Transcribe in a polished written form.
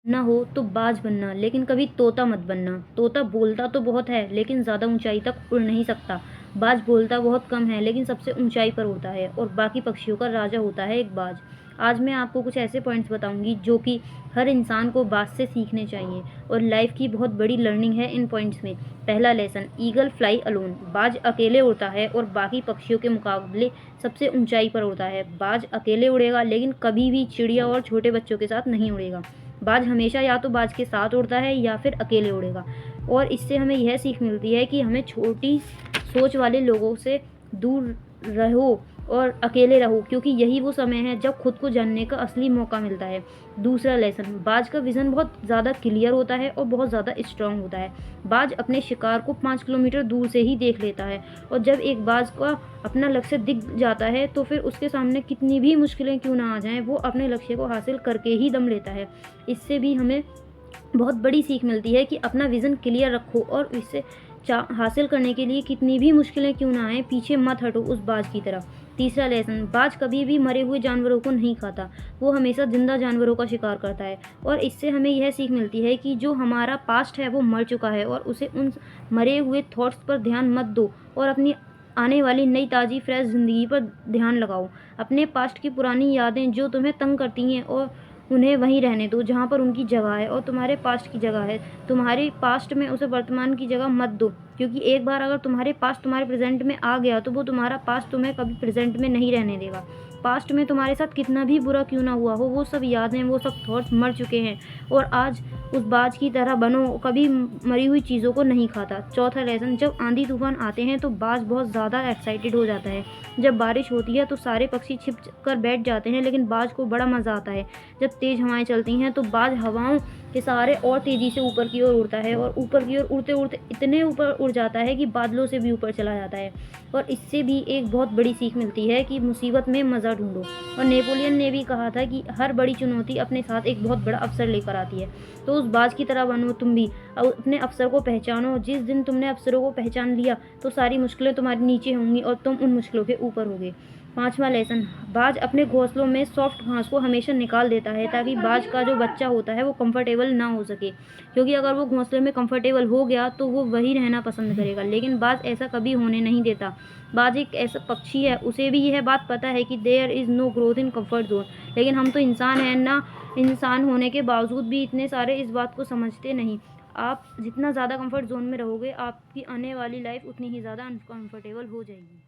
ना हो तो बाज बनना, लेकिन कभी तोता मत बनना। तोता बोलता तो बहुत है लेकिन ज़्यादा ऊंचाई तक उड़ नहीं सकता। बाज बोलता बहुत कम है लेकिन सबसे ऊंचाई पर उड़ता है और बाकी पक्षियों का राजा होता है एक बाज। आज मैं आपको कुछ ऐसे पॉइंट्स बताऊंगी जो कि हर इंसान को बाज से सीखने चाहिए और लाइफ की बहुत बड़ी लर्निंग है इन पॉइंट्स में। पहला लेसन, ईगल फ्लाई अलोन। बाज अकेले उड़ता है और बाकी पक्षियों के मुकाबले सबसे ऊंचाई पर उड़ता है। बाज अकेले उड़ेगा लेकिन कभी भी चिड़िया और छोटे बच्चों के साथ नहीं उड़ेगा। बाज हमेशा या तो बाज के साथ उड़ता है या फिर अकेले उड़ेगा। और इससे हमें यह सीख मिलती है कि हमें छोटी सोच वाले लोगों से दूर रहो और अकेले रहो, क्योंकि यही वो समय है जब खुद को जानने का असली मौका मिलता है। दूसरा लेसन, बाज का विज़न बहुत ज़्यादा क्लियर होता है और बहुत ज़्यादा स्ट्रांग होता है। बाज अपने शिकार को 5 किलोमीटर दूर से ही देख लेता है और जब एक बाज का अपना लक्ष्य दिख जाता है तो फिर उसके सामने कितनी भी मुश्किलें क्यों ना आ जाएं, वो अपने लक्ष्य को हासिल करके ही दम लेता है। इससे भी हमें बहुत बड़ी सीख मिलती है कि अपना विज़न क्लियर रखो और इसे हासिल करने के लिए कितनी भी मुश्किलें क्यों ना आए, पीछे मत हटो उस बाज की तरह। तीसरा लेसन, बाज कभी भी मरे हुए जानवरों को नहीं खाता, वो हमेशा जिंदा जानवरों का शिकार करता है। और इससे हमें यह सीख मिलती है कि जो हमारा पास्ट है वो मर चुका है और उसे उन मरे हुए थॉट्स पर ध्यान मत दो और अपनी आने वाली नई ताज़ी फ्रेश ज़िंदगी पर ध्यान लगाओ। अपने पास्ट की पुरानी यादें जो तुम्हें तंग करती हैं और उन्हें वहीं रहने दो जहाँ पर उनकी जगह है और तुम्हारे पास्ट की जगह है। तुम्हारे पास्ट में उसे वर्तमान की जगह मत दो, क्योंकि एक बार अगर तुम्हारे पास्ट तुम्हारे प्रेजेंट में आ गया तो वो तुम्हारा पास्ट तुम्हें कभी प्रेजेंट में नहीं रहने देगा। पास्ट में तुम्हारे साथ कितना भी बुरा क्यों ना हुआ हो, वो सब यादें, वो सब थॉट्स मर चुके हैं और आज उस बाज की तरह बनो, कभी मरी हुई चीज़ों को नहीं खाता। चौथा लेसन, जब आंधी तूफान आते हैं तो बाज बहुत ज़्यादा एक्साइटेड हो जाता है। जब बारिश होती है तो सारे पक्षी छिप कर बैठ जाते हैं, लेकिन बाज को बड़ा मज़ा आता है। जब तेज़ हवाएं चलती हैं तो बाज हवाओं के सहारे और तेज़ी से ऊपर की ओर उड़ता है और ऊपर की ओर उड़ते उड़ते इतने ऊपर उड़ जाता है कि बादलों से भी ऊपर चला जाता है। और इससे भी एक बहुत बड़ी सीख मिलती है कि मुसीबत में मज़ा ढूंढो। और नेपोलियन ने भी कहा था कि हर बड़ी चुनौती अपने साथ एक बहुत बड़ा अवसर लेकर आती है। तो उस बाज की तरह बनो तुम भी, अपने अवसर को पहचानो। जिस दिन तुमने अवसरों को पहचान लिया तो सारी मुश्किलें तुम्हारे नीचे होंगी और तुम उन मुश्किलों के ऊपर होगे। पांचवा लेसन, बाज अपने घोंसलों में सॉफ्ट घास को हमेशा निकाल देता है ताकि बाज का जो बच्चा होता है वो कंफर्टेबल ना हो सके, क्योंकि अगर वो घोंसले में कंफर्टेबल हो गया तो वो वही रहना पसंद करेगा। लेकिन बाज ऐसा कभी होने नहीं देता। बाज एक ऐसा पक्षी है, उसे भी यह बात पता है कि there is no growth in comfort zone. लेकिन हम तो इंसान हैं ना, इंसान होने के बावजूद भी इतने सारे इस बात को समझते नहीं। आप जितना ज़्यादा कंफर्ट जोन में रहोगे आपकी आने वाली लाइफ उतनी ही ज़्यादा अनकंफर्टेबल हो जाएगी।